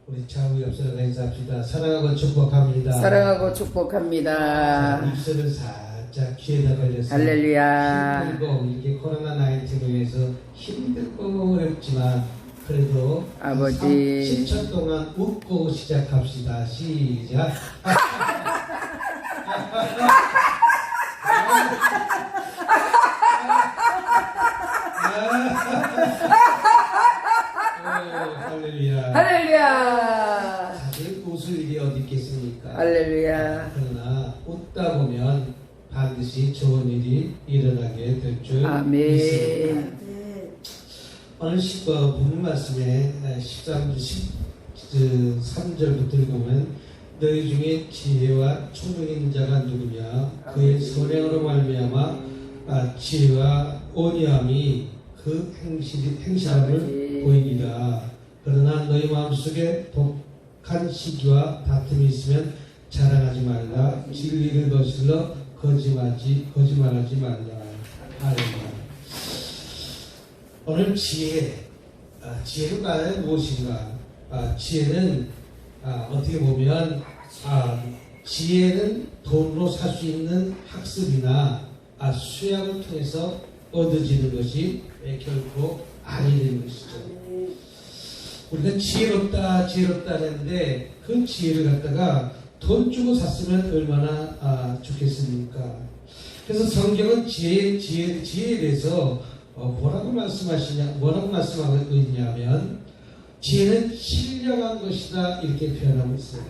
우리 좌우 옆서로 인사합시다. 사랑하고 축복합니다. 사랑하고 축복합니다. 입술을 살짝 귀에다 걸렸어요. 할렐루야. 힘들고 이렇게 코로나 19로 인해서 힘들고 어렵지만 그래도 아버지 10초 동안 웃고 시작합시다. 시작. 할렐루야. 할렐루야. 사실 웃을 일이 어디 있겠습니까? 할렐루야. 그러나 웃다 보면 반드시 좋은 일이 일어나게 될 줄 믿습니다. 아멘. 오늘 본문 말씀에 13절부터 보면 너희 중에 지혜와 총명인 자가 누구냐? 그의 선행으로 말미암아 지혜와 온유함이 그 행실함을 보이니라. 그러나 너희 마음속에 독한 시기와 다툼이 있으면 자랑하지 말라. 진리를 거슬러 거짓말하지 말라. 할렐루야. 오늘 지혜는 과연 무엇인가? 지혜는 어떻게 보면 지혜는 돈으로 살 수 있는 학습이나 수양을 통해서 얻어지는 것이 결코 아니는 것이죠. 우리가 지혜롭다 했는데 그 지혜를 갖다가 돈 주고 샀으면 얼마나 좋겠습니까? 그래서 성경은 지혜에 대해서 뭐라고 말씀하고 있냐면 지혜는 신령한 것이다 이렇게 표현하고 있어요.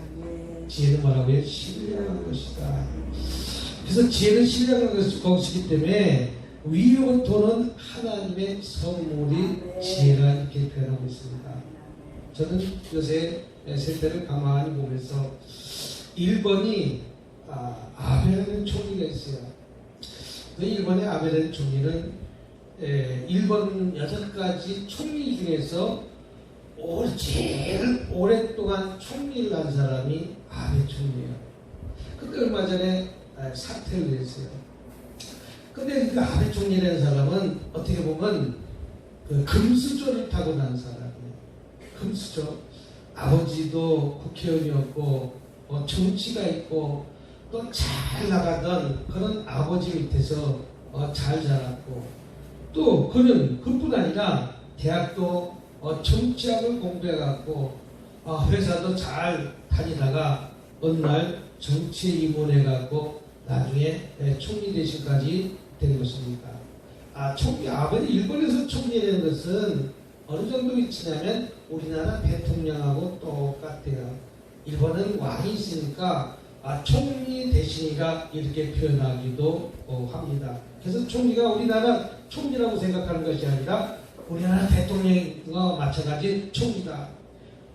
지혜는 뭐라고요? 신령한 것이다. 그래서 지혜는 신령한 것이기 때문에 위로 도는 하나님의 선물이 지혜라 이렇게 표현하고 있습니다. 저는 요새 세태를 가만히 보면서 1번이 아벨이라는 총리가 있어요. 그 1번의 아벨이라는 총리는 1번 6가지 총리 중에서 제일 오랫동안 총리를 한 사람이 아벨 총리예요. 근데 얼마 전에 사퇴를 했어요. 근데 그 아벨 총리라는 사람은 어떻게 보면 그 금수저를 타고난 사람이에요. 금수저. 아버지도 국회의원이었고 정치가 있고 또 잘 나가던 그런 아버지 밑에서 잘 자랐고 또 그는 그뿐 아니라 대학도 정치학을 공부해갖고 회사도 잘 다니다가 어느 날 정치에 입문해갖고 나중에 총리 대신까지 된 것입니다. 아버지 일본에서 총리라는 것은 어느 정도 위치냐면 우리나라 대통령하고 똑같아요. 일본은 왕이 있으니까 총리 대신이라 이렇게 표현하기도 합니다. 그래서 총리가 우리나라 총리라고 생각하는 것이 아니라 우리나라 대통령과 마찬가지 총리다.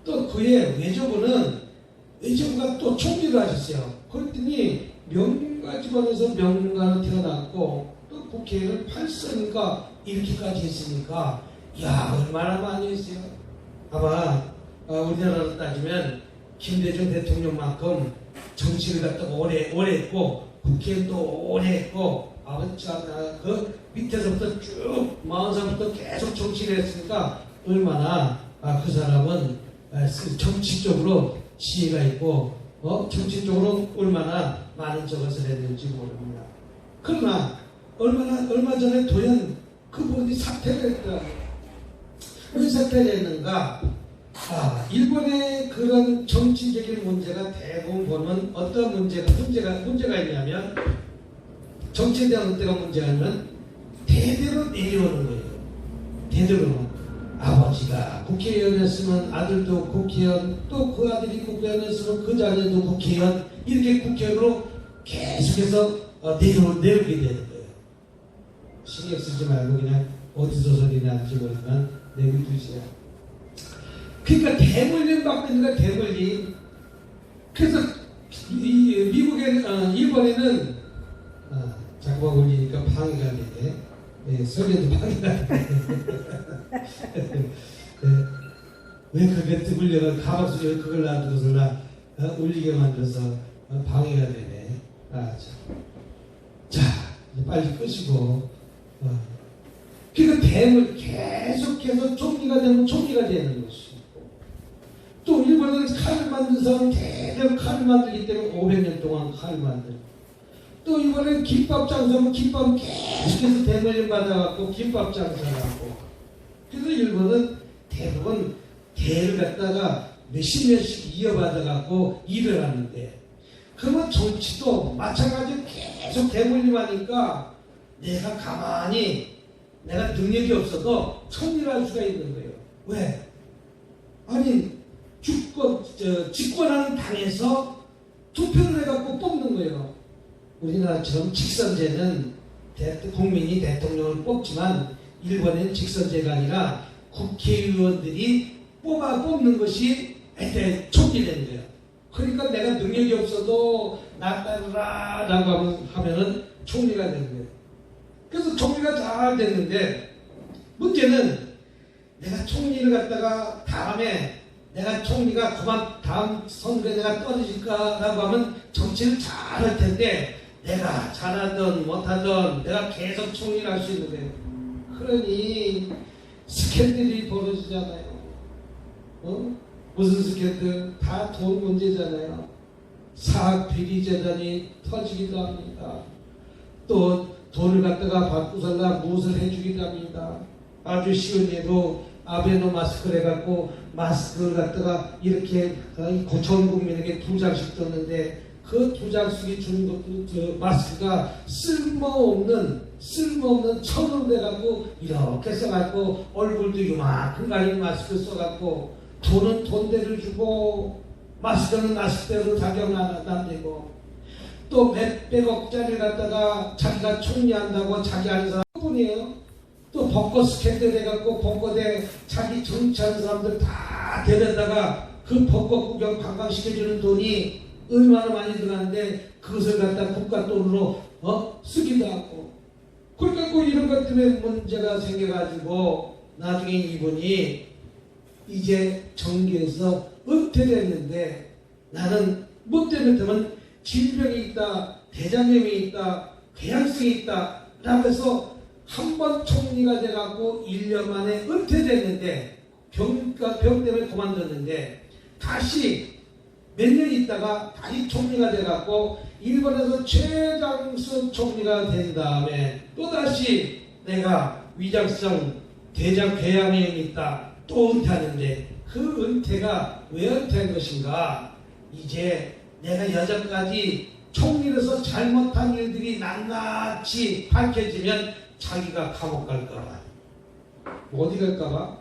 또 그의 외조부가 또 총리를 하셨어요. 그랬더니 명문가 집안에서 명문가로 태어났고 또 국회의원을 8선이니까 이렇게까지 했으니까 얼마나 많이 했어요. 아마 우리나라로 따지면 김대중 대통령만큼 정치를 갖다가 오래 했고 국회의원도 오래 했고 그 밑에서부터 쭉 40살부터 계속 정치를 했으니까 얼마나 그 사람은 정치적으로 지혜가 있고 정치적으로 얼마나 많은 저것을 했는지 모릅니다. 그러나 얼마 전에 도연 그분이 사퇴를 했더라고요. 왜 사퇴를 했는가? 일본의 그런 정치적인 문제가 대부분 보면 어떤 문제가 있냐면 정치에 대한 어떤 문제가 있냐면 대대로 내려오는 거예요. 대대로 아버지가 국회의원이었으면 아들도 국회의원, 또 그 아들이 국회의원이었으면 그 자녀도 국회의원, 이렇게 국회의원으로 계속해서 내려오게 되는 거예요. 신경 쓰지 말고 그냥 어디서 소리 나는지 모르지만 내비두세요. 그러니까 대물림 받고 있는 거야, 대물림. 그래서 일본에는 자꾸만 올리니까 방해가 되네. 소리도 방해가 되네. 왜 그게 뜨물려가 가방속에 그걸 놔두고서 울리게 만들어서 방해가 되네. 자, 빨리 끄시고. 그러니까 계속해서 총리가 되면 총리가 되는 것이고, 또 일본의 칼을 만든 사람은 대대로 칼을 만들기 때문에 500년 동안 칼을 만들고, 또 이번에 김밥 장사하면 김밥 계속해서 대물림 받아갖고 김밥 장사를 하고, 그래서 일본은 대부분 대를 갖다가 몇십 년씩 이어받아갖고 일을 하는데, 그러면 정치도 마찬가지로 계속 대물림하니까 내가 가만히 내가 능력이 없어도 총리를 할 수가 있는 거예요. 왜? 아니 집권하는 당에서 투표를 해갖고 뽑는 거예요. 우리나라처럼 직선제는 국민이 대통령을 뽑지만, 일본에는 직선제가 아니라 국회의원들이 뽑는 것이 총리되는 거예요. 그러니까 내가 능력이 없어도 나 따르라 라고 하면은 총리가 되는 거예요. 그래서 총리가 잘 됐는데, 문제는 내가 총리를 갖다가 다음에 내가 총리가 그만 다음 선거에 내가 떨어질까라고 하면 정치를 잘 할 텐데, 내가 잘하든 못하든 내가 계속 총리를 할 수 있는 거예요. 그러니 스캔들이 벌어지잖아요. 무슨 스캔들? 다 돈 문제잖아요. 사학 비리 재단이 터지기도 합니다. 또 돈을 갖다가 받고 살라 무엇을 해주기도 합니다. 아주 쉬운 예로 아베노 마스크를 해갖고 마스크를 갖다가 이렇게 전 국민에게 2장씩 줬는데, 그 2장씩이 주는 것도 마스크가 쓸모없는 천으로 돼갖고 이렇게 써갖고 얼굴도 이만큼 가린 마스크 써갖고, 돈은 돈대로 주고 마스크는 마스크대로 자격 안 되고, 또 몇백억짜리 갖다가 자기가 총리한다고 자기 아는 사람뿐이에요. 또 벚꽃 스캔들 해갖고 벚꽃에 자기 정치하는 사람들 다 데려다가 그 벚꽃 구경 관광시켜주는 돈이 얼마나 많이 들어가는데, 그것을 갖다 국가 돈으로 쓰기도 하고. 그러니까 이런 것 때문에 문제가 생겨가지고 나중에 이분이 이제 정계에서 은퇴됐는데, 나는 뭐 때문에 질병이 있다, 대장염이 있다, 궤양성이 있다 라고 해서 한 번 총리가 돼갖고 1년 만에 은퇴됐는데, 병 때문에 그만뒀는데, 다시 몇 년 있다가 다시 총리가 돼갖고 일본에서 최장수 총리가 된 다음에 또다시 내가 위장성 대장 궤양염이 있다 또 은퇴하는데, 그 은퇴가 왜 은퇴한 것인가? 이제 내가 여전까지 총리로서 잘못한 일들이 낱낱이 밝혀지면 자기가 감옥 갈까봐, 어디 갈까봐?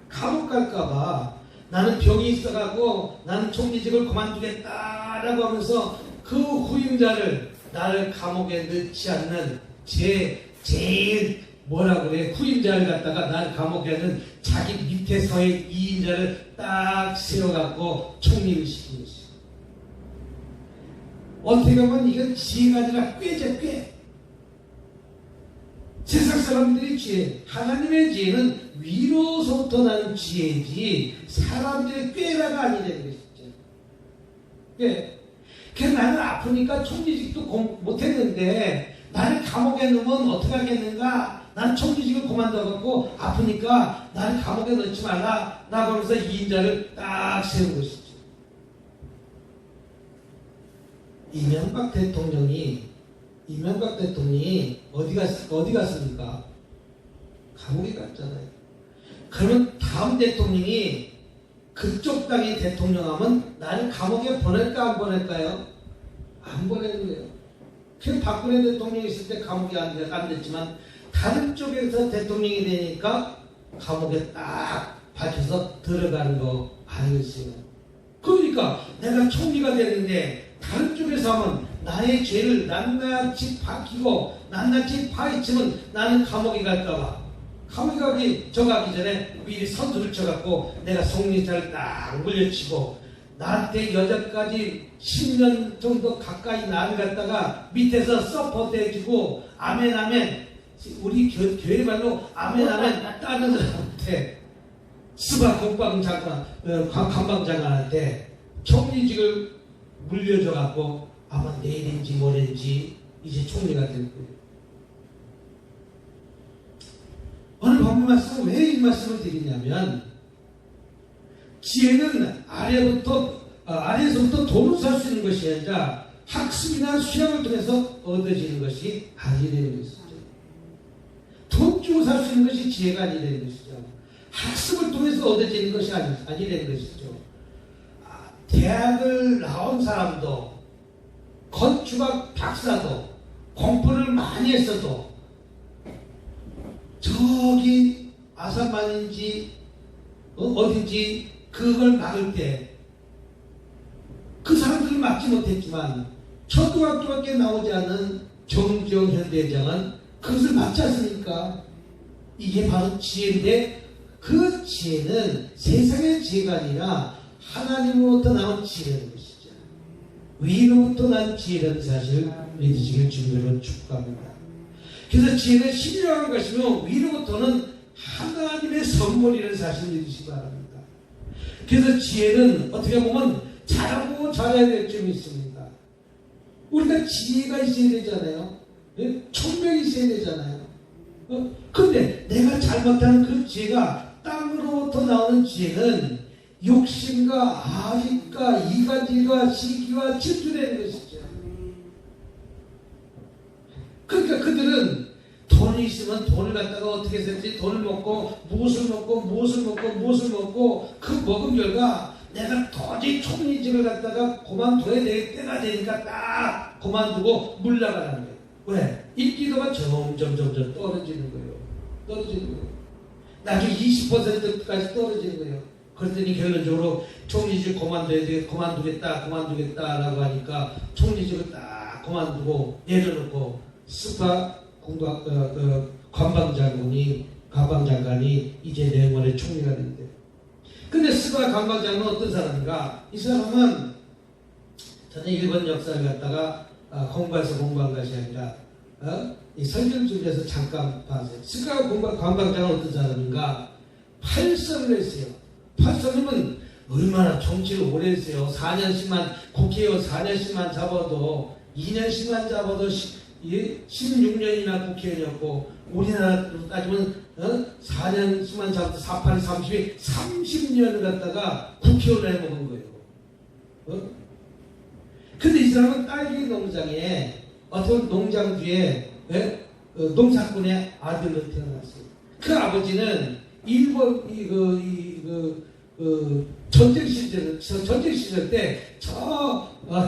감옥 갈까봐. 나는 병이 있어가고 나는 총리직을 그만두겠다라고 하면서 그 후임자를, 나를 감옥에 넣지 않는 제일 뭐라 그래, 후임자를 갖다가 나를 감옥에 넣는 자기 밑에서의 2인자를 딱 세워갖고 총리를 시킨 것이. 어떻게 보면 이건 지혜가 아니라 꾀죠, 꾀. 세상 사람들의 지혜, 하나님의 지혜는 위로서부터 나는 지혜지 사람들의 꾀라가 아니라는 것이죠. 꽤. 그래서 나는 아프니까 총리직도 못했는데 나를 감옥에 넣으면 어떻게 하겠는가? 난 총리직을 그만둬갖고 아프니까 나를 감옥에 넣지 말라 라고 하면서 2인자를 딱 세운 것이죠. 이명박 대통령이 어디 갔습니까? 감옥에 갔잖아요. 그러면 다음 대통령이 그쪽 당의 대통령하면 나를 감옥에 보낼까 안 보낼까요? 안 보내는 거예요. 그 박근혜 대통령이 있을 때 감옥에 안 됐지만, 다른 쪽에서 대통령이 되니까 감옥에 딱 밝혀서 들어가는 거 아니겠어요? 그러니까 내가 총리가 됐는데 다른 쪽에서 하면 나의 죄를 낱낱이 밝히고 낱낱이 파헤치면 나는 감옥에 갈까봐, 감옥에 가기 전에 미리 선수를 쳐갖고 내가 속리자를 딱 물려치고, 나한테 여자까지 10년 정도 가까이 나를 갖다가 밑에서 서포트 해주고 아멘 아멘, 우리 교회 말로 아멘 아멘 따는 사람한테, 스바 국방장관 관방장관한테 총리직을 물려줘갖고 아마 내일인지 모레인지 이제 총리가 될 거예요. 오늘 본문 말씀은 왜 이 말씀을 드리냐면, 지혜는 아래에서부터 돈을 살 수 있는 것이 아니라 학습이나 수양을 통해서 얻어지는 것이 아니라는 것이죠. 돈 주고 살 수 있는 것이 지혜가 아니라는 것이죠. 학습을 통해서 얻어지는 것이 아니라는 것이죠. 대학을 나온 사람도 건축학 박사도 공부를 많이 했어도 저기 아산만인지 어딘지 그걸 막을 때 그 사람들을 막지 못했지만 초등학교밖에 나오지 않는 정정현 대장은 그것을 막지 않습니까? 이게 바로 지혜인데 그 지혜는 세상의 지혜가 아니라 하나님으로부터 나온 지혜라는 것이죠. 위로부터 난 지혜라는 사실을 믿으시길 주님으로 축복합니다. 그래서 지혜는 신령한 것이며 위로부터는 하나님의 선물이라는 사실을 믿으시기 바랍니다. 그래서 지혜는 어떻게 보면 잘하고 잘해야 될 점이 있습니다. 우리가 지혜가 있어야 되잖아요. 총명이 있어야 되잖아요. 근데 내가 잘못하는 그 지혜가 땅으로부터 나오는 지혜는 욕심과 아집과 이간질과 시기와 질투되는 것이죠. 그러니까 그들은 돈이 있으면 돈을 갖다가 어떻게 했는지 돈을 먹고 무엇을 먹고 그 먹은 결과 내가 도저히 총리직을 갖다가 그만둬야 될 때가 되니까 딱 그만두고 물러가는 거예요. 왜? 인기도가 점점 떨어지는 거예요. 나중에 20%까지 떨어지는 거예요. 그랬더니 결론적으로 총리직 그만두겠다라고 하니까 총리직을 딱 그만두고 내려놓고 스파 관방장관이 이제 내년에 총리가 된대. 근데 스파 관방장관은 어떤 사람인가? 이 사람은 저는 일본 역사를 갖다가 공부한 것이 아니라 이 설교를 준비해서 잠깐 봤어요. 스파 관방장관은 어떤 사람인가? 팔선을 했어요. 팔선이면 얼마나 정치를 오래 했어요. 4년씩만 국회의원 4년씩만 잡아도 2년씩만 잡아도 16년이나 국회의원이었고 우리나라로 따지면 4년씩만 잡아도 4, 8, 30이 30년을 갖다가 국회의원을 해먹은 거예요. 근데 이 사람은 딸기 농장에 어떤 농장 뒤에 농사꾼의 아들로 태어났어요. 그 아버지는 일본 전쟁 시절 때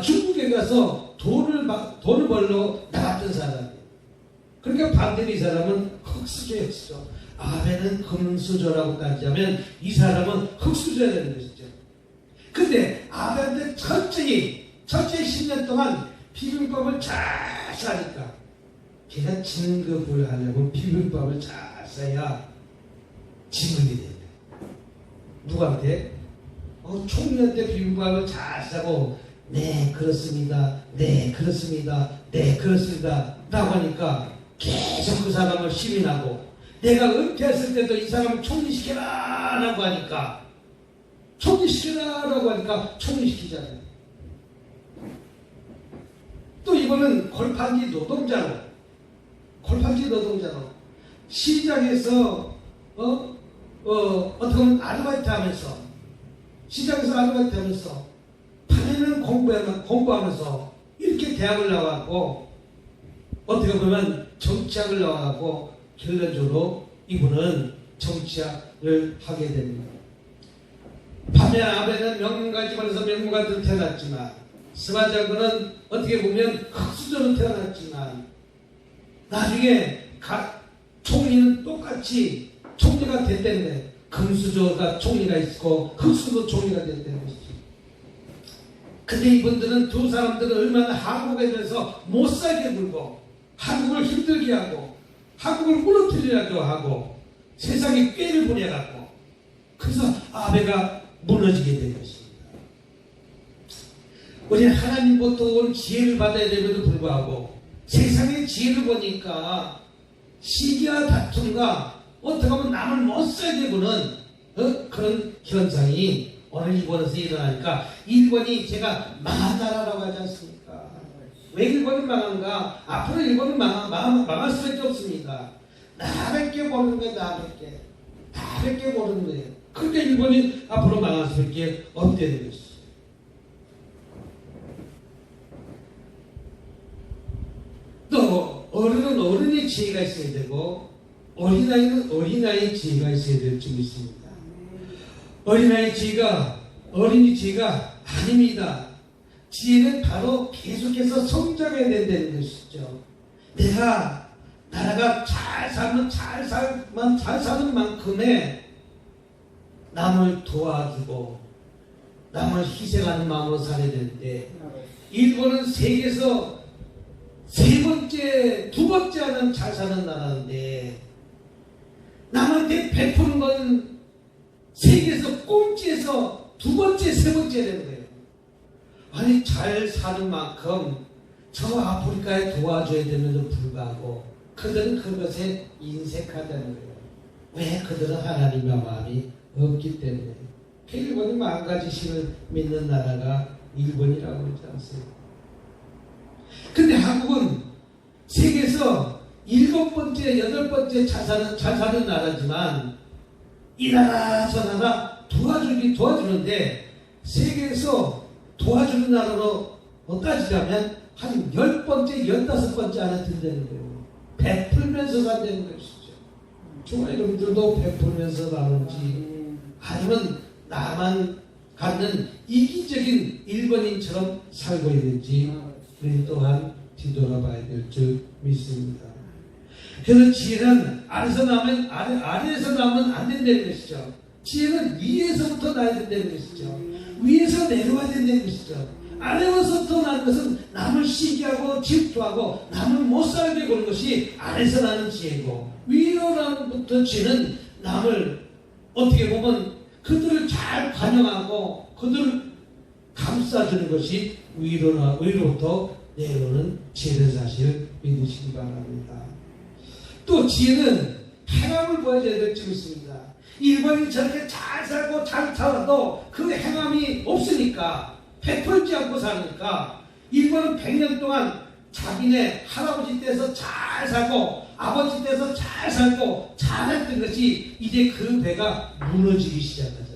중국에 가서 돈을 벌러 나갔던 사람이에요. 그러니까 반대로 이 사람은 흙수저였죠. 아베는 금수저라고 따지자면 이 사람은 흙수저야 되는 것이죠. 근데 아베한테 철저히 10년 동안 비빔밥을 잘 싸니까 걔가 진급을 하려면 비빔밥을 잘 싸야 진급이 됩니다. 누구한테? 총리한테 비빔밥을 잘 싸고 네 그렇습니다 라고 하니까 계속 그 사람을 시민하고 내가 은퇴했을 때도 이 사람을 총리시켜라 라고 하니까 총리시키잖아요. 또 이번은 골판지 노동자로 시장에서 어떻게 보면 아르바이트 하면서 밤에는 공부하면서 이렇게 대학을 나왔고 어떻게 보면 정치학을 나와갖고 결론적으로 이분은 정치학을 하게 됩니다. 밤에 아베는 명문가 집안에서 명문가로 태어났지만 스바 장군은 어떻게 보면 흙수저로 태어났지만 나중에 총리는 똑같이 총리가 됐다는 거예요. 금수저가 총리가 있고 흙수저 총리가 됐다는 것이죠. 근데 이분들은 두 사람들은 얼마나 한국에 대해서 못살게 굴고 한국을 힘들게 하고 한국을 무너뜨리려고 하고 세상에 꾀를 부려갖고 그래서 아베가 무너지게 된 것입니다. 우리는 하나님부터 온 지혜를 받아야 됨에도 불구하고 세상의 지혜를 보니까 시기와 다툼과 어떻게 보면 남을 못 살게 구는 그런 현상이 오늘 일본에서 일어나니까 일본이 제가 망한 나라라고 하지 않습니까? 왜 일본이 망한가? 앞으로 일본은 망할 수밖에 없습니다. 나밖에 모르는 거예요. 나밖에 모르는 거예요. 그러니까 일본이 앞으로 망할 수밖에 없다는 것이죠. 또 어른은 어른의 지혜가 있어야 되고 어린아이는 어린아이의 지혜가 있어야 될 점이 있습니다. 어린아이의 지혜가 어린이 지혜가 아닙니다. 지혜는 바로 계속해서 성장해야 된다는 것이죠. 내가 나라가 잘 사는 만큼의 남을 도와주고 남을 희생하는 마음으로 살아야 되는데 일본은 세계에서 두 번째 하는 잘 사는 나라인데 남한테 베푸는 건 세계에서 꼴찌에서 두 번째, 세 번째 되는 거예요. 아니 잘 사는 만큼 저 아프리카에 도와줘야 되는데도 불구하고 그들은 그것에 인색하다는 거예요. 왜? 그들은 하나님의 마음이 없기 때문에. 일본이 망가지심을 믿는 나라가 일본이라고 그러지 않습니까? 근데 한국은 세계에서 7번째, 8번째 잘 사는 나라지만 이 나라 저 나라 도와주는데 세계에서 도와주는 나라로 따지자면 한 10번째, 15번째 안에 든다는 거예요. 베풀면서 산다는 것이죠. 정말 여러분들도 베풀면서 나는지 아니면 나만 갖는 이기적인 일본인처럼 살고 있는지 우리 또한 뒤돌아봐야 될 줄 믿습니다. 그래서 지혜는 아래에서 나면 안 된다는 것이죠. 지혜는 위에서부터 나야 된다는 것이죠. 위에서 내려와야 된다는 것이죠. 아래로부터 나는 것은 남을 시기하고 질투하고 남을 못 살게 그런 것이 아래에서 나는 지혜고 위로부터 지혜는 남을 어떻게 보면 그들을 잘 관용하고 그들을 감싸주는 것이 위로부터 내려오는 지혜의 사실을 믿으시기 바랍니다. 또 지혜는 행함을 보여줘야 될 점이 있습니다. 일본이 저렇게 잘 살고 잘 살아도 그 행함이 없으니까 베풀지 않고 사니까 일본은 100년 동안 자기네 할아버지 때에서 잘 살고 아버지 때에서 잘 살고 잘했던 것이 이제 그 배가 무너지기 시작하잖아요.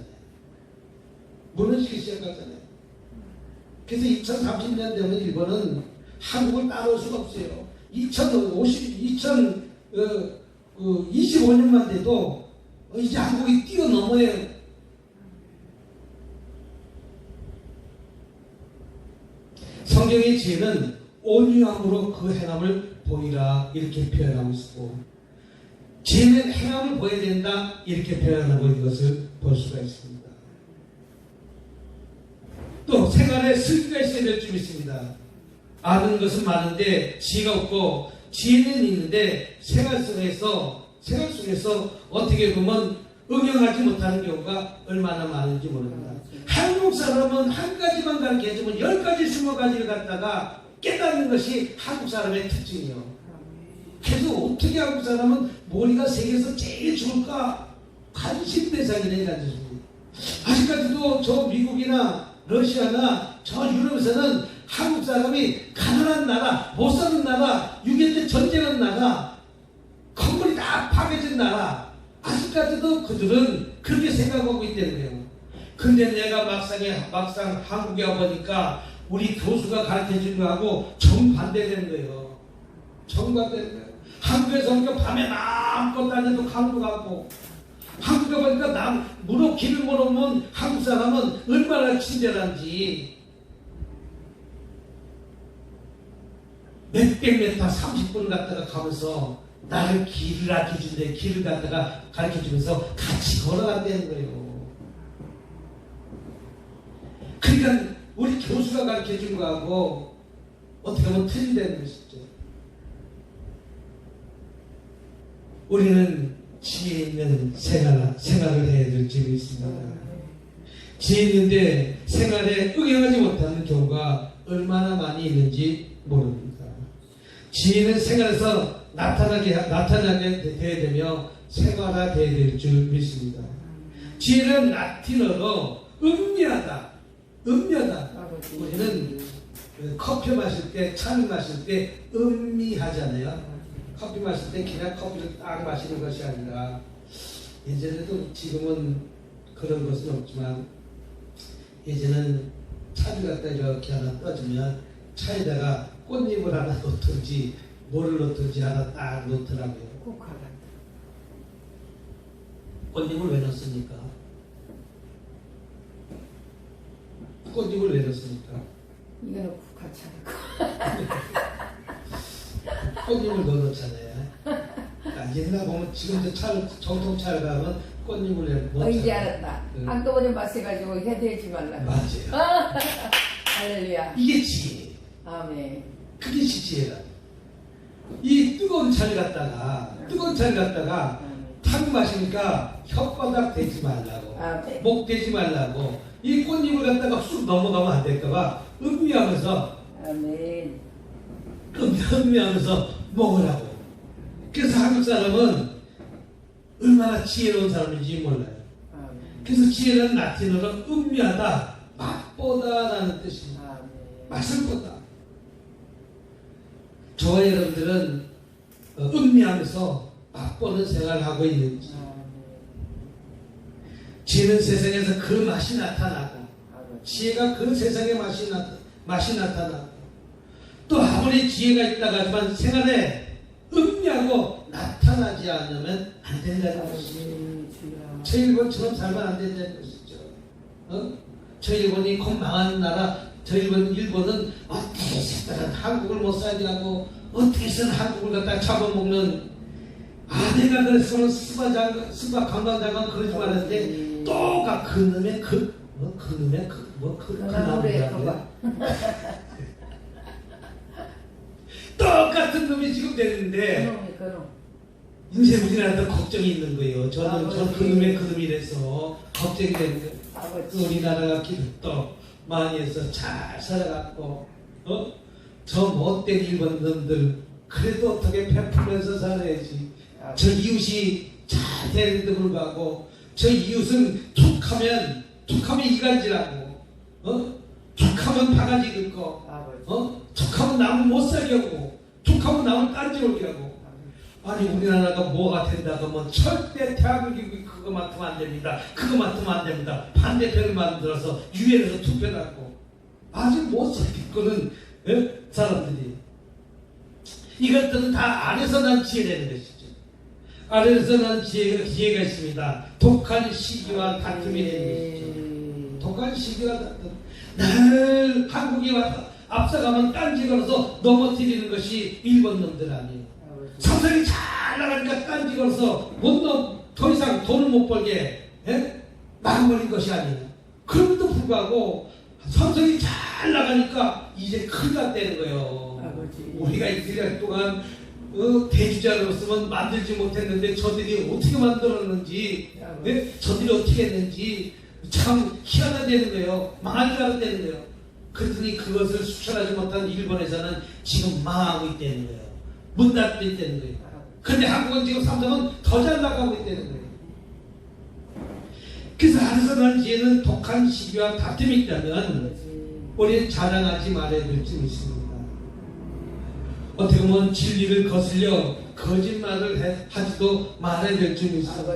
그래서 2030년 되면 일본은 한국을 따라올 수가 없어요. 2025년만 돼도 이제 한국이 뛰어넘어요. 성경의 지혜는 온유함으로 그 행함을 보이라 이렇게 표현하고 있고 지혜는 행함을 보여야 된다 이렇게 표현하고 있는 것을 볼 수가 있습니다. 또 생활에 슬기가 있어야 될 점 있습니다. 아는 것은 많은데 지혜가 없고 지혜는 있는데 생활 속에서 어떻게 보면 응용하지 못하는 경우가 얼마나 많은지 모릅니다. 한국 사람은 한 가지만 가르쳐주면 10가지, 20가지를 갖다가 깨닫는 것이 한국 사람의 특징이요. 그래서 어떻게 한국 사람은 머리가 세계에서 제일 좋을까? 관심 대상이네, 아직까지도 저 미국이나 러시아나 저 유럽에서는 한국 사람이 가난한 나라, 못 사는 나라, 6.25 전쟁한 나라, 건물이 다 파괴진 나라, 아직까지도 그들은 그렇게 생각하고 있다는 거예요. 근데 내가 막상 한국에 와보니까 우리 교수가 가르쳐준 거하고 정반대되는 거예요. 정반대되는 거예요. 한국에서 오니까 밤에 마음껏 다녀도 강도 가고, 한국에 보니까 길을 물어보면 한국 사람은 얼마나 친절한지, 몇백 메타 30분 갔다가 가면서 나를 길을 가르쳐준대. 길을 갖다가 가르쳐주면서 같이 걸어간다는 거예요. 그러니까 우리 교수가 가르쳐준 거하고 어떻게 보면 틀린다는 것이죠. 우리는 지혜 있는 생활을 해야 될 점이 있습니다. 지혜 있는데 생활에 응용하지 못하는 경우가 얼마나 많이 있는지 모릅니다. 지혜는 생활에서 나타나게 되어야 되며 생활화되어야 될 줄 믿습니다. 지혜는 라틴어로 음미하다. 우리는 커피 마실 때, 차를 마실 때 음미하잖아요. 커피 마실 때 그냥 커피를 딱 마시는 것이 아니라 예전에도 지금은 그런 것은 없지만 예전에는 차를 갖다 이렇게 하나 떠주면 차에다가 꽃잎을 하나 놓든지 뭐를 놓든지 하나 딱 놓더라고요. 국화 같다. 꽃잎을 왜 넣습니까? 꽃잎을 왜 넣습니까? 이거는 국화차다. 꽃잎을 넣어놓잖아요. 옛날 보면 지금도 차를 정통차를 가면 꽃잎을 넣잖아요. 이제 알았다. 한꺼번에 마셔가지고 해대지 말라고. 맞아요. 할렐루야. 이게 지혜. 아멘. 그게 지혜라. 이 뜨거운 차를 갖다가 탁 마시니까 혓바닥 대지 말라고, 아멘. 목 대지 말라고, 이 꽃잎을 갖다가 쑥 넘어가면 안 될까봐 음미하면서 음미하면서 먹으라고. 그래서 한국 사람은 얼마나 지혜로운 사람인지 몰라요. 그래서 지혜는 라틴어로 음미하다, 맛보다라는 뜻입니다. 맛을 보다. 저와 여러분들은 음미하면서 맛보는 생활을 하고 있는지, 지혜는 세상에서 그 맛이 나타나고, 지혜가 그 세상의 맛이 나타나고, 또 아무리 지혜가 있다고 하지만 생활에 음미하고 나타나지 않으면 안 된다는 것이죠. 저 일본처럼 살면 안 된다는 것이죠. 저 일본이 곧 망하는 나라, 저 일본은 어떻게 해서든 한국을 못 살게 하고 어떻게 해서든 한국을 갖다 잡아먹는, 아내가 그랬으면 스바 관광장관 그러지 말았는데 또가 그놈의 그놈이야. 똑같은 놈이 지금 됐는데 요새 우리나라도 걱정이 있는 거예요. 저는 그놈이라서 걱정이 되는 거예요. 우리나라가 기득도 많이 해서 잘 살아갔고, 저 못된 일본 놈들 그래도 어떻게 베풀면서 살아야지. 저 이웃이 잘 되는데도 불구하고 저 이웃은 툭하면 이간질하고, 툭하면 바가지 긁고, 툭하면 남을 못 살게 하고, 툭하면 남을 딴지 올게 하고. 아니 우리나라가 뭐가 된다 그러면 절대 대한민국이 그거 맡으면 안 됩니다. 그거 맡으면 안 됩니다. 반대편을 만들어서 유엔에서 투표하고 아주 못 살겠거든 사람들이. 이것들은 다 안에서 난 지혜라는 것이죠. 안에서 난 지혜가 있습니다. 독한 시기와 다툼이 되는 것이죠. 독한 시기와 다툼. 늘 한국이 와서 앞서가면 딴지 걸어서 넘어뜨리는 것이 일본 놈들 아니에요. 삼성이 잘 나가니까 딴지 걸어서 더 이상 돈을 못 벌게 막아버린 것이 아니에요. 그럼에도 불구하고 삼성이 잘 나가니까 이제 큰일 났다는 거예요. 우리가 이틀 동안 대주자로서는 만들지 못했는데 저들이 어떻게 만들었는지, 저들이 어떻게 했는지 참 희한하다는 거예요. 망할 줄 알았다는 거예요. 그랬더니 그것을 수출하지 못한 일본에서는 지금 망하고 있다는 거예요. 문 닫고 있다는 거예요. 그런데 한국은 지금 삼성은 더 잘 나가고 있다는 거예요. 그래서 안에서 난 지혜는 독한 시기와 다툼이 있다면 우리는 자랑하지 말아야 될 점이 있습니다. 어떻게 보면 진리를 거슬려 거짓말을 하지도 말아야 될 점이 있습니다.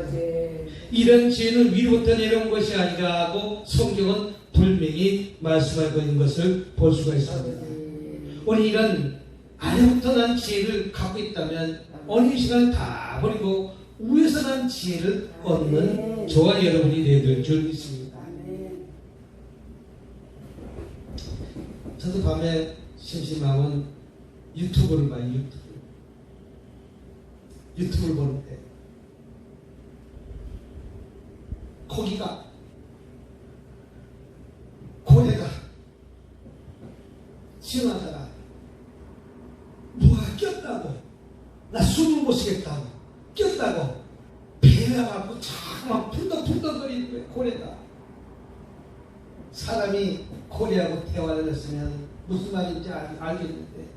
이런 지혜는 위로부터 내려온 것이 아니라 하고 성경은 분명히 말씀하고 있는 것을 볼 수가 있습니다. 우리 이런 아래부터 난 지혜를 갖고 있다면 어느 시간 다 버리고 위에서 난 지혜를 얻는 저와 여러분이 되어야 될 줄 믿습니다. 저도 밤에 심심하면 유튜브를 봐요. 유튜브를 보는데 고래가 시원하다가 누가 꼈다고, 나 숨을 못 쉬겠다고 꼈다고 배가 갖고 자꾸만 푼덕푼덕거리는 거예요. 고래가. 사람이 고래하고 대화를 했으면 무슨 말인지 알겠는데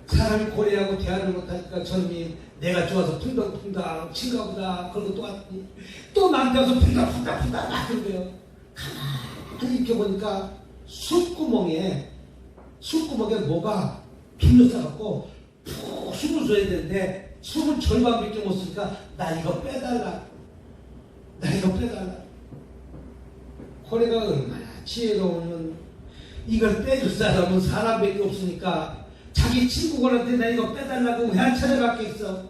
사람이 고래하고 대화를 못하니까 저놈이 내가 좋아서 푼덕푼덕 친가 보다 그러고 또 왔더니 또 나한테 와서 푼덕푼덕 막 그러고요. 가만히 이렇게 보니까 숯구멍에 뭐가 둘러싸갖고 푹 숨을 쉬어야 되는데 숨을 절반밖에 못 쓰니까 나 이거 빼달라. 고래가 얼마나 지혜로우면 이걸 빼줄 사람은 사람밖에 없으니까 자기 친구 고래한테 나 이거 빼달라고 왜 안 찾아갔겠어?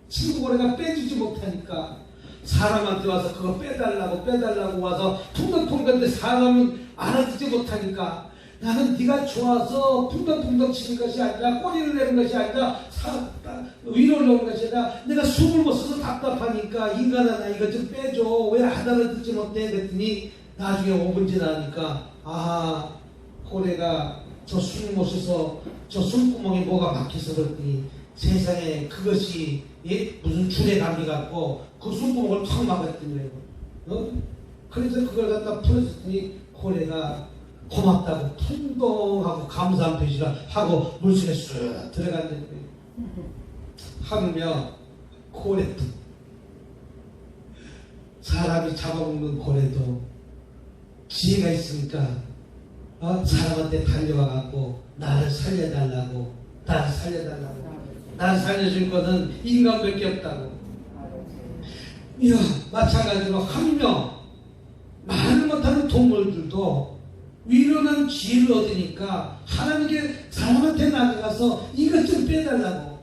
친구 고래가 빼주지 못하니까 사람한테 와서 그거 빼달라고 와서 퉁덕퉁덕한데 사람은 알아듣지 못하니까 나는 네가 좋아서 퉁덕퉁덕 치는 것이 아니라 꼬리를 내는 것이 아니라 위로 올라오는 것이 아니라 내가 숨을 못 쉬어서 답답하니까 인간아 나 이거 좀 빼줘 왜 안 알아듣지 못해 그랬더니 나중에 5분 지나니까 아 고래가 저 숨을 못 쉬어서 저 숨구멍에 뭐가 막혀서 그랬더니 세상에 그것이 무슨 줄에 감기 같고 그 숨구멍을 턱 막았던 거예요. 그래서 그걸 갖다 풀어줬더니 고래가 고맙다고 풍덩하고 감사한 표시를 하고 물속에 쑥 들어갔는데 하물며 고래도 사람이 잡아먹는 고래도 지혜가 있으니까 사람한테 달려와갖고 나를 살려달라고 나를 살려줄 거는 인간밖에 없다고. 이야 마찬가지로 하물며 말을 못하는 동물들도 위로는 지혜를 얻으니까 하나님께 사람한테 나가서 이것 좀 빼달라고.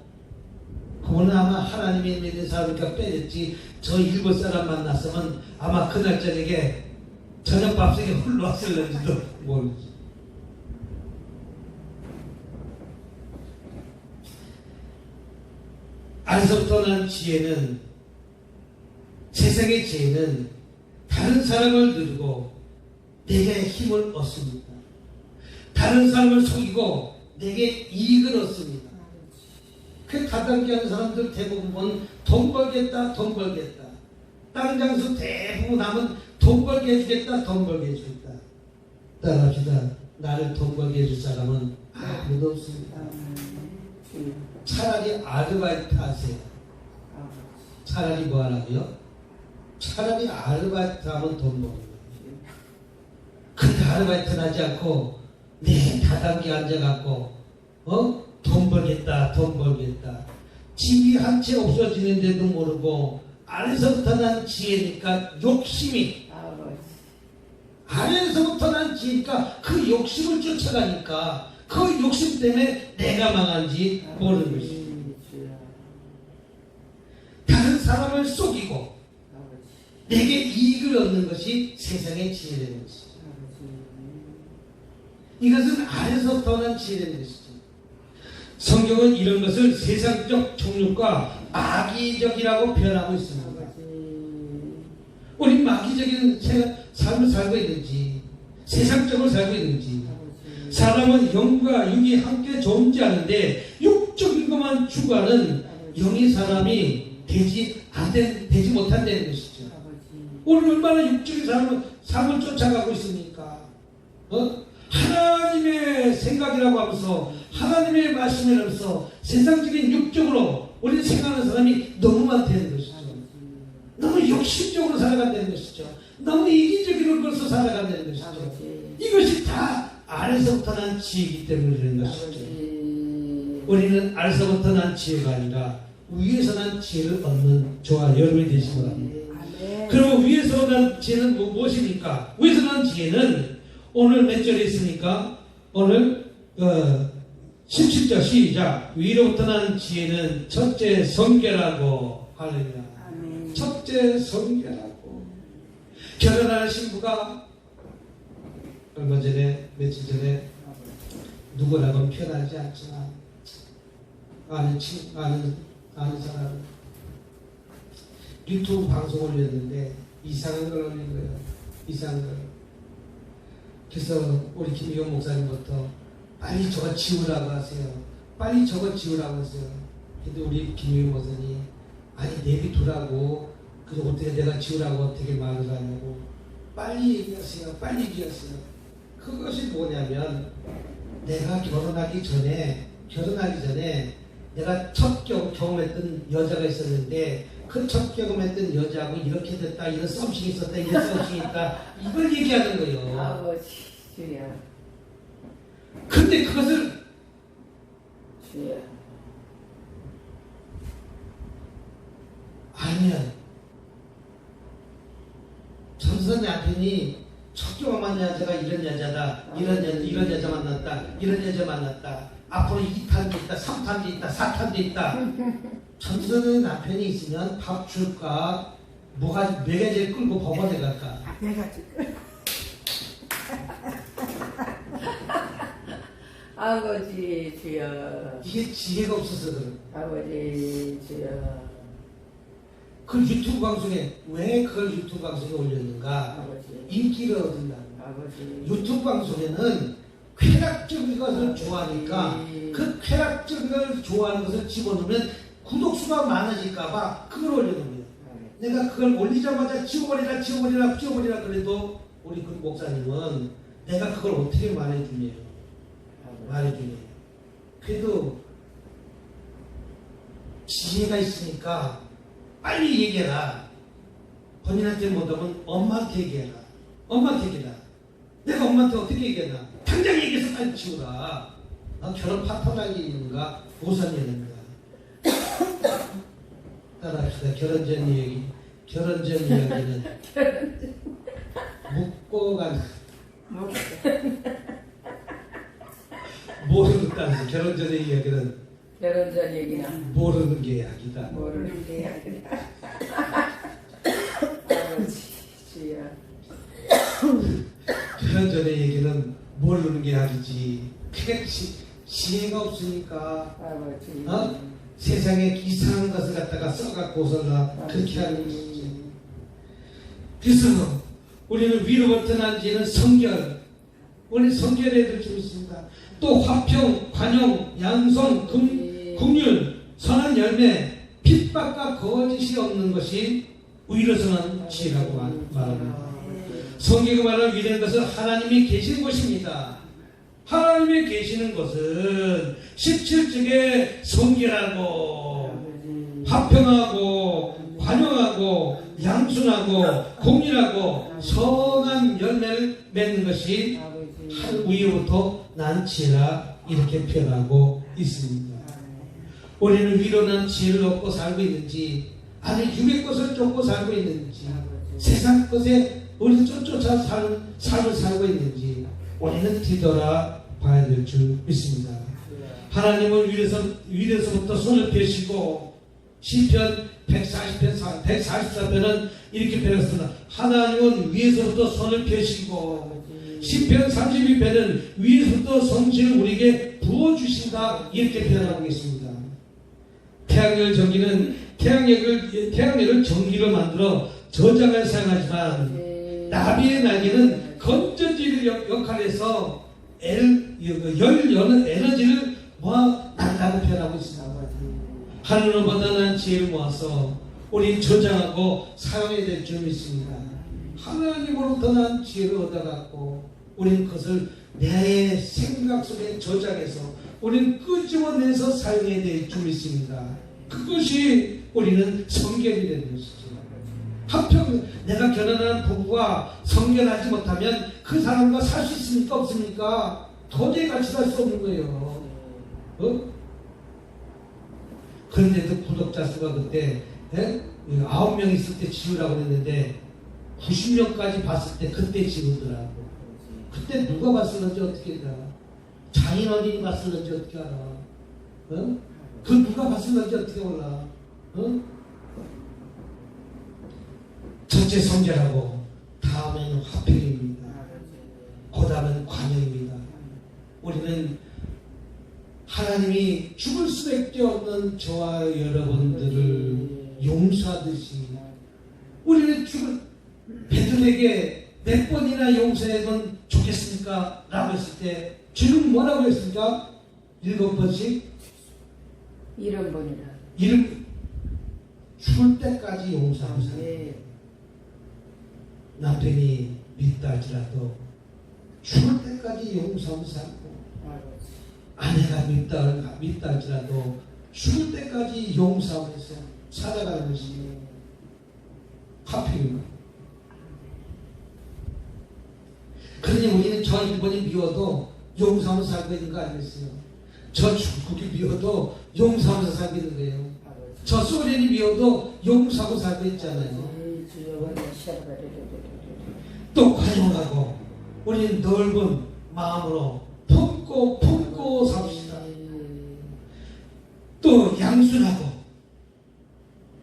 그거는 아마 하나님이 믿는 사람이니까 빼냈지 저 일본 사람 만났으면 아마 그날 저녁에 저녁 밥상에 흘러왔을는지도 모르지. 안에서부터 난 지혜는 세상의 지혜는 다른 사람을 누르고 내게 힘을 얻습니다. 다른 사람을 속이고 내게 이익을 얻습니다. 그 다단계 하는 사람들 대부분 돈 벌겠다. 다른 장소 대부분 하면 돈 벌게 해주겠다. 따라합시다. 나를 돈 벌게 해줄 사람은 아무도 없습니다. 차라리 아르바이트 하세요. 차라리 뭐 하라고요? 차라리 아르바이트 하면 돈 버는 거예요. 근데 아르바이트는 하지 않고 내 다단계 앉아갖고 돈 벌겠다. 집이 한 채 없어지는데도 모르고 안에서부터 난 지혜니까 욕심이 안에서부터 난 지혜니까 그 욕심을 쫓아가니까 그 욕심 때문에 내가 망한지 모르는 것이죠. 다른 사람을 속이고 내게 이익을 얻는 것이 세상의 지혜라는 것이죠. 이것은 안에서부터 난 지혜라는 것이죠. 성경은 이런 것을 세상적 정욕과 마귀적이라고 표현하고 있습니다. 우리 마귀적인 삶을 살고 있는지 세상적으로 살고 있는지. 사람은 영과 육이 함께 존재하는데 육적인 것만 추구하는 영의 사람이 되지 못한다는 것이죠. 오늘 얼마나 육적인 삶을 쫓아가고 있습니까? 하나님의 생각이라고 하면서 하나님의 말씀이라면서 세상적인 육적으로 우리 생각하는 사람이 너무 많다는 것이죠. 너무 욕심적으로 살아간다는 것이죠. 너무 이기적으로 벌써 살아간다는 것이죠. 이것이 다 안에서부터 난 지혜이기 때문에 그런 것이죠. 우리는 안에서부터 난 지혜가 아니라 위에서 난 지혜를 얻는 저와 여러분이 되시기 바랍니다. 그리고 위에서 난 지혜는 무엇입니까? 위에서 난 지혜는 오늘 몇 절에 있습니까? 오늘 17절 시작. 위로부터 난 지혜는 첫째 성결하고 할렐루야. 첫째 성결하고. 결혼하는 신부가 얼마 전에 며칠 전에 누구라고는 표현하지 않지만 아는 사람 유튜브 방송 올렸는데 이상한 걸 올린 거예요. 이상한 걸. 그래서 우리 김희경 목사님부터 빨리 저거 지우라고 하세요. 빨리 저거 지우라고 하세요. 근데 우리 김희경 목사님 아니 내비두라고 그래서 어떻게 내가 지우라고 어떻게 말을 하냐고 빨리 얘기하세요. 그것이 뭐냐면 내가 결혼하기 전에 내가 첫 경험했던 여자가 있었는데 그 첫 경험했던 여자하고 이렇게 됐다 이런 썸씽이 있었다 이런 썸씽이 있다 이걸 얘기하는 거예요. 아버지 주야. 근데 그것을 주야. 알면 전선 남편이 첫 이런 여자 만났다. 이런 여자 만났다. 앞으로 2탄도 있다. 3탄도 있다. 4탄도 있다. 전설의 남편이 있으면 밥 줄까? 뭐가 매개질 끌고 법원에 갈까? 내가 지금 아버지 주여, 이게 지혜가 없어서 그래. 아버지 주여, 그 유튜브 방송에 왜 그걸 유튜브 방송에 올렸는가? 아버지, 인기를 얻는다. 아버지, 유튜브 방송에는 쾌락적인 것을 좋아하니까 그 쾌락적인 것을 좋아하는 것을 집어넣으면 구독수가 많아질까봐 그걸 올려놓은 거예요. 내가 그걸 올리자마자 지워버리라 그래도 우리 그 목사님은 내가 그걸 어떻게 말해주냐. 그래도 지혜가 있으니까 빨리 얘기해라. 본인한테 못하면 엄마한테 얘기해라. 내가 엄마한테 어떻게 얘기했나? 당장 얘기해서 빨리 치우라. 나 결혼 파토나게 있는가? 보상이는가? 따라합시다. 결혼 전 이야기는 묻고 간 모르는 따라서 결혼 전의 이야기는 결혼 전 얘기나 모르는 게 약이다. 모르는 게 아니라 아버지 주여, 결혼 전의 얘기는 모르는 게 약이지. 그게 지혜가 없으니까 아버지, 세상에 이상한 것을 갖다가 써갖고서가 그렇게 하는 것이지. 그래서 우리는 위로부터 난지는 성결, 우리 성결의 애들 좀 있습니다. 또 화평, 관용, 양성, 긍휼, 선한 열매, 핍박과 거짓이 없는 것이 위로서 난 지혜라고 말합니다. 성경이 말하는 위로는 것은 하나님이 계시는 것입니다. 하나님이 계시는 것은 17쪽에 성결하고 화평하고 관용하고 양순하고 공일하고 선한 열매를 맺는 것이 위로부터 난 지혜라 이렇게 표현하고 있습니다. 우리는 위로 난 지혜를 얻고 살고 있는지 아니 육의 것을 쫓고 살고 있는지 세상 것에 우리는 쫓아 사는 삶을 살고 있는지 우리는 뒤돌아 봐야 될 줄 믿습니다. 하나님은 위로서부터 손을 펴시고 시편 144편은 이렇게 표현했습니다. 하나님은 위에서부터 손을 펴시고 시편 32편은 위에서부터 성신을 우리에게 부어주신다 이렇게 표현하고 있습니다. 태양열 전기로 만들어 저장을 사용하지만 나비의 날개는 건전지를 역할해서 열 여는 에너지를 모아낸다고 표현하고 있습니다. 하늘로보다 난 지혜를 모아서 우리 저장하고 사용해야 될 줄 믿습니다. 하나님으로부터 난 지혜를 얻어갖고 우리는 그것을 내 생각 속에 저장해서 우리는 끄집어내서 사용해야 될 줄 믿습니다. 그것이 우리는 성결이 되는 것이죠. 한편 내가 결혼한 부부가 성결하지 못하면 그 사람과 살 수 있습니까? 없습니까? 도저히 같이 살 수 없는 거예요. 그런데도 구독자 수가 그때 9명 있을 때 지우라고 그랬는데 90명까지 봤을 때 그때 지우더라고. 그때 누가 봤을는지 어떻게 알아? 장인 어린이 봤을는지 어떻게 알아? 그 누가 봤을는지 어떻게 몰라? 첫째 성결하고 다음에는 화평입니다. 그 다음에는 관용입니다. 우리는 하나님이 죽을 수밖에 없는 저와 여러분들을 용서하듯이 우리는 베드로에게 몇 번이나 용서해면 좋겠습니까? 라고 했을 때 주님 뭐라고 했습니까? 7번씩 70번이나 죽을 때까지 용서하고 살아요. 남편이 믿다 할지라도 죽을 때까지 용서하고 살고 아내가 믿다 할지라도 죽을 때까지 용서하면서 살아가는 것이 화평입니다. 그러니 우리는 저 일본이 미워도 용서하면서 살고 있는 거 아니겠어요? 저 중국이 미워도 용서하면서 살고 있는 거예요. 저 소련이 미워도 용서하고 살고 있잖아요. 또 관용하고 우리는 넓은 마음으로 품고 삽시다. 또 양순하고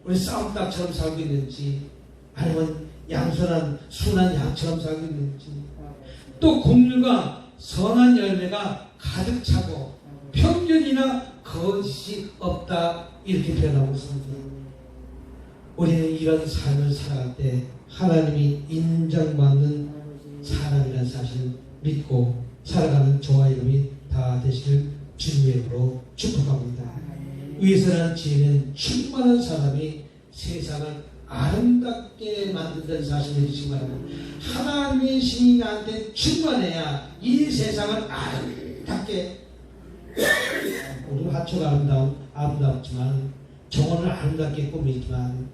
우리 싸움닭처럼 살고 있는지 아니면 양순한 순한 양처럼 살고 있는지 또 국률과 선한 열매가 가득 차고 편견이나 거짓이 없다 이렇게 표현하고 있습니다. 우리는 이런 삶을 살아갈 때 하나님이 인정받는 사람이라는 사실을 믿고 살아가는 저와 여러분이 다 되시길 주님의 이름으로 축복합니다. 위에서는 지혜는 충만한 사람이 세상을 아름답게 만든다는 사실을 해주시기 바랍니다. 하나님의 신이 나한테 충만해야 이 세상을 아름답게 우리 화초가 아름답지만 정원을 아름답게 꾸미지만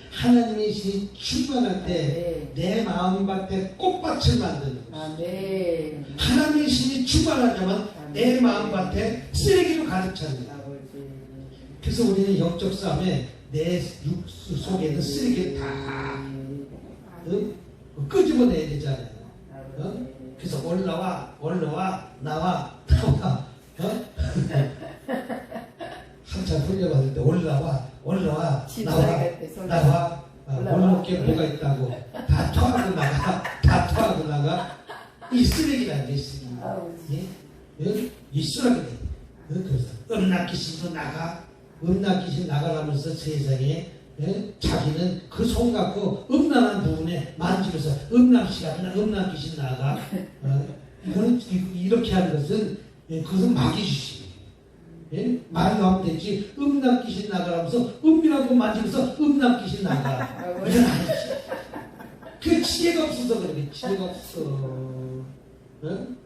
하나님의 신이 충만할 때 내 마음밭에 꽃밭을 만드는 것입니다. 하나님의 신이 충만하자면 내 마음밭에 쓰레기로 가득 찹니다. 그래서 우리는 영적 싸움에 내 육수 속에 있는 쓰레기를 다 끄집어내야 되잖아요. 그래서 올라와 나와 한참 훈련받을 때 올라와 나와 올라올게 뭐가 있다고 다 토하고 나가 이 쓰레기라는 게 있습니다. 이 쓰레기 그래서 음란귀신도 나가 음란귀신 나가라면서 세상에 자기는 그 손 갖고 음란한 부분에 만지면서 음란귀신 나가 이거는 이렇게 하는 것은 그것은 마귀주시 말로 하면 되지 음란귀신 나가라면서 음이라고 만지면서 음란귀신 나가 이건 아니지. 그 지혜가 없어서 그래. 지혜가 없어.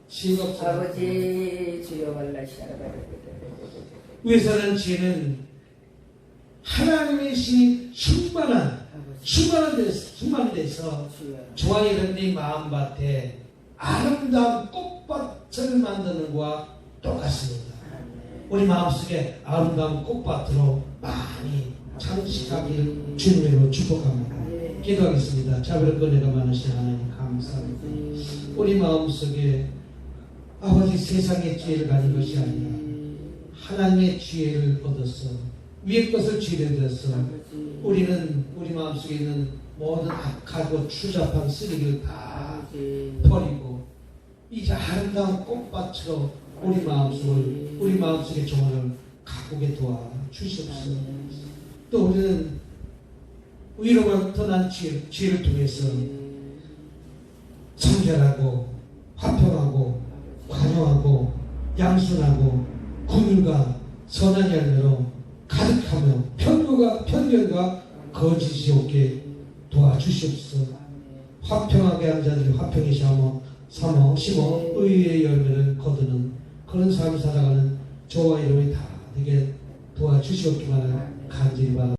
지혜가 없어. 아버지 주여 말라시아라. 위에서는 지혜는 하나님의 신이 충만한 데서 저와 여러분의 마음밭에 아름다운 꽃밭을 만드는 것과 똑같습니다. 우리 마음속에 아름다운 꽃밭으로 많이 장식하기를 주님으로 축복합니다. 기도하겠습니다. 자비롭고 은혜가 많으신 하나님 감사합니다. 우리 마음속에 아버지 세상의 지혜를 가진 것이 아니라 하나님의 지혜를 얻어서 위의 것을 지혜를 들어서 우리는 우리 마음속에 있는 모든 악하고 추잡한 쓰레기를 다 버리고 이제 아름다운 꽃밭으로 우리 마음속의 정원을 가꾸게 도와 주시옵소서. 또 우리는 위로부터 난 지혜를 통해서 성결하고 화평하고 관용하고 양순하고 긍휼과 선한 열매로 가득하며 편견과 거짓이 없게 도와주시옵소서. 화평하게 한 자들이 화평히 심어 의의 열매를 거두는 그런 삶을 살아가는 저와 여러분이 다 되게 도와주시옵기만을 간절히 바랍니다.